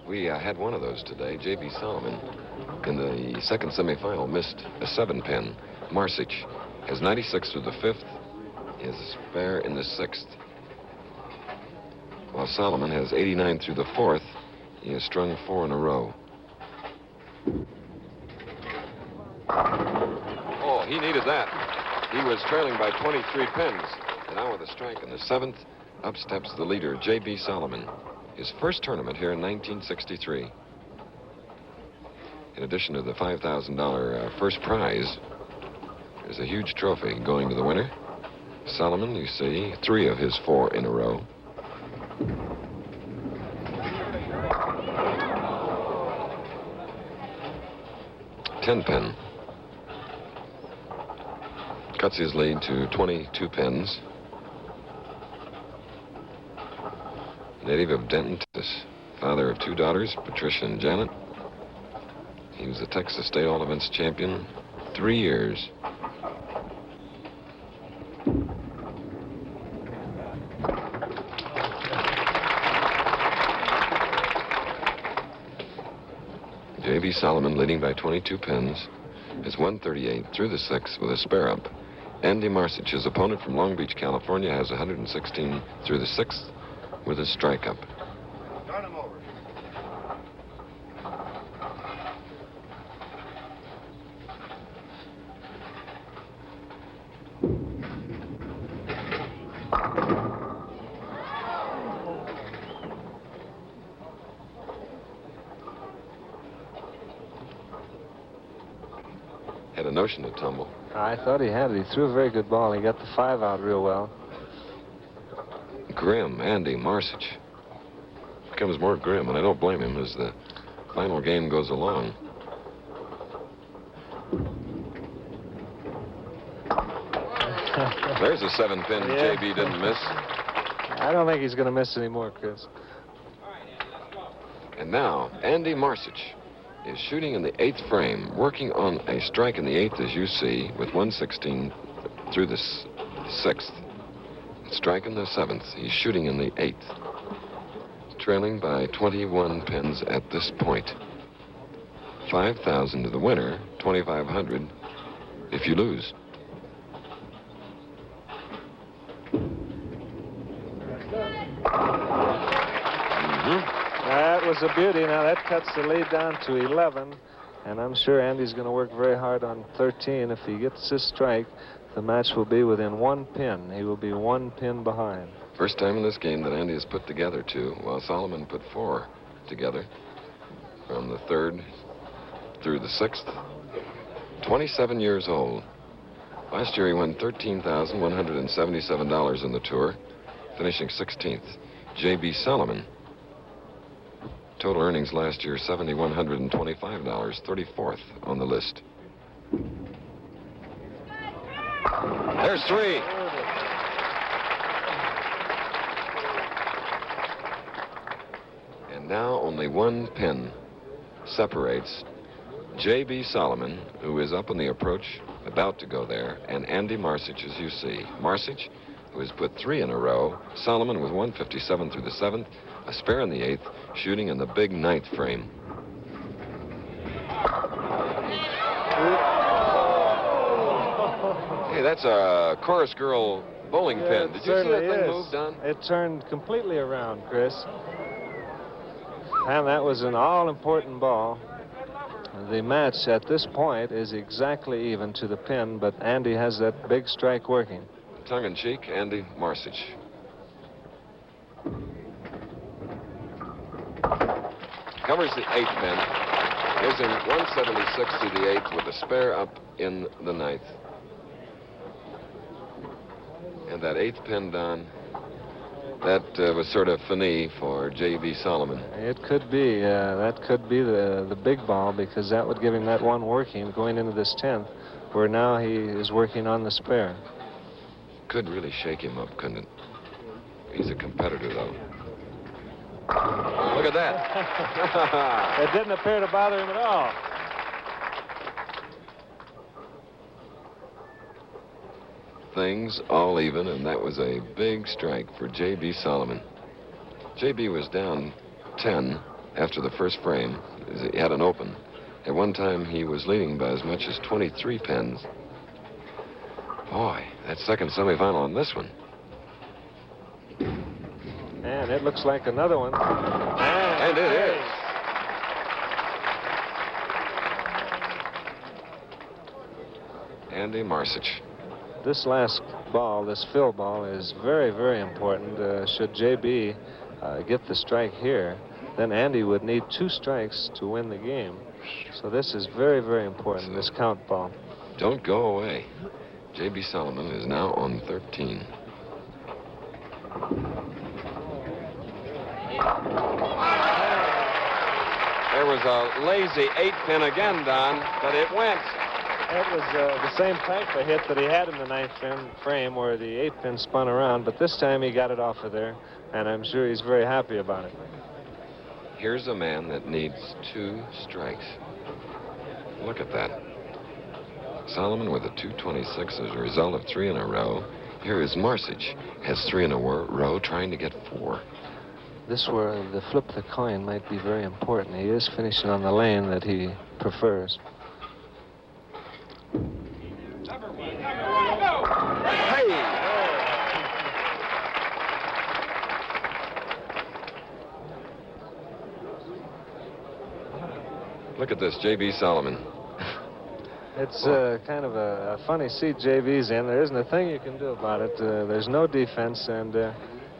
We had one of those today. J.B. Solomon, in the second semifinal, missed a 7-pin. Marzich has 96 through the 5th. He has a spare in the 6th. While Solomon has 89 through the 4th, he has strung 4 in a row. Oh, he needed that. He was trailing by 23 pins. And now with a strike in the 7th, up steps the leader, J.B. Solomon. His first tournament here in 1963. In addition to the $5,000 first prize, there's a huge trophy going to the winner. Solomon, you see, 3 of his 4 in a row. $10-pin. Cuts his lead to 22 pins. Native of Denton, Texas, father of 2 daughters, Patricia and Janet. He was the Texas State All-Events champion 3 years. J.B. Solomon leading by 22 pins is 138 through the 6th with a spare up. Andy Marzich, his opponent from Long Beach, California, has 116 through the 6th with a strike up. Turn him over. Had a notion to tumble. I thought he had it. He threw a very good ball. He got the 5 out real well. Grim, Andy Marzich. Becomes more grim, and I don't blame him as the final game goes along. There's a 7-pin Yeah. J.B. didn't miss. I don't think he's going to miss anymore, Chris. And now, Andy Marzich is shooting in the 8th frame, working on a strike in the 8th, as you see, with 116 through the 6th. Strike in the 7th. He's shooting in the 8th. Trailing by 21 pins at this point. 5,000 to the winner, 2,500 if you lose. That was a beauty. Now that cuts the lead down to 11, and I'm sure Andy's going to work very hard on 13. If he gets this strike, the match will be within 1 pin. He will be 1 pin behind. First time in this game that Andy has put together 2, while Solomon put 4 together from the 3rd through the 6th. 27 years old. Last year he won $13,177 in the tour, finishing 16th. J.B. Solomon. Total earnings last year, $7,125, 34th on the list. There's 3. And now only 1 pin separates J.B. Solomon, who is up on the approach, about to go there, and Andy Marzich, as you see. Marzich, who has put 3 in a row. Solomon with 157 through the 7th, a spare in the 8th, shooting in the big 9th frame. Hey, that's a chorus girl bowling pin. Did you see that thing move, Don? It turned completely around, Chris. And that was an all-important ball. The match at this point is exactly even to the pin, but Andy has that big strike working. Tongue-in-cheek, Andy Marzich. Covers the 8th pin. Is in 176 to the 8th with a spare up in the 9th. And that 8th pin, Don, that was sort of finis for J.B. Solomon. It could be. That could be the big ball, because that would give him that one working going into this 10th, where now he is working on the spare. Could really shake him up, couldn't it? He's a competitor, though. Look at that. It didn't appear to bother him at all. Things all even, and that was a big strike for J.B. Solomon. J.B. was down 10 after the first frame. He had an open. At one time, he was leading by as much as 23 pins. Boy, that second semifinal on this one. And it looks like another one. And it is. Andy Marzich. This last ball, this fill ball, is very, very important. Should J.B. get the strike here, then Andy would need 2 strikes to win the game. So this is very, very important, this count ball. Don't go away. J.B. Solomon is now on 13. There was a lazy 8-pin again, Don, but it went. It was the same type of hit that he had in the 9th frame where the 8-pin spun around, but this time he got it off of there, and I'm sure he's very happy about it. Here's a man that needs 2 strikes. Look at that. Solomon with a 226 as a result of 3 in a row. Here is Marzich, has 3 in a row, trying to get 4. This where the flip the coin might be very important. He is finishing on the lane that he prefers. Look at this, J.B. Solomon. It's kind of a funny seat J.B.'s in. There isn't a thing you can do about it. There's no defense, and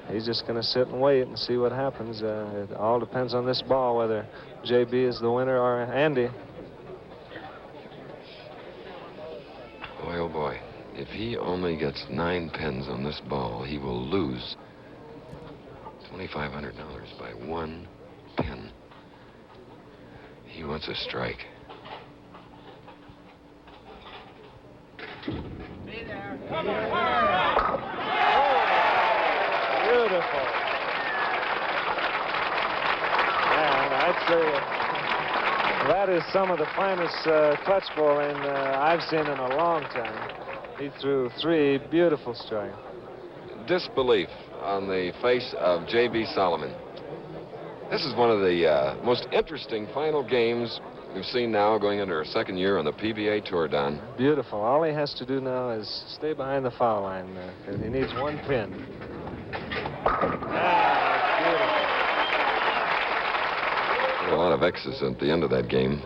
he's just going to sit and wait and see what happens. It all depends on this ball, whether J.B. is the winner or Andy. Boy, oh boy. If he only gets 9 pins on this ball, he will lose $2,500 by 1 pin. He wants a strike. Be there. Come on. Beautiful. And I'd say that is some of the finest clutch bowling I've seen in a long time. He threw 3 beautiful strikes. Disbelief on the face of J.B. Solomon. This is one of the most interesting final games we've seen now going into our 2nd year on the PBA Tour, Don. Beautiful. All he has to do now is stay behind the foul line. He needs 1 pin. Beautiful. A lot of X's at the end of that game.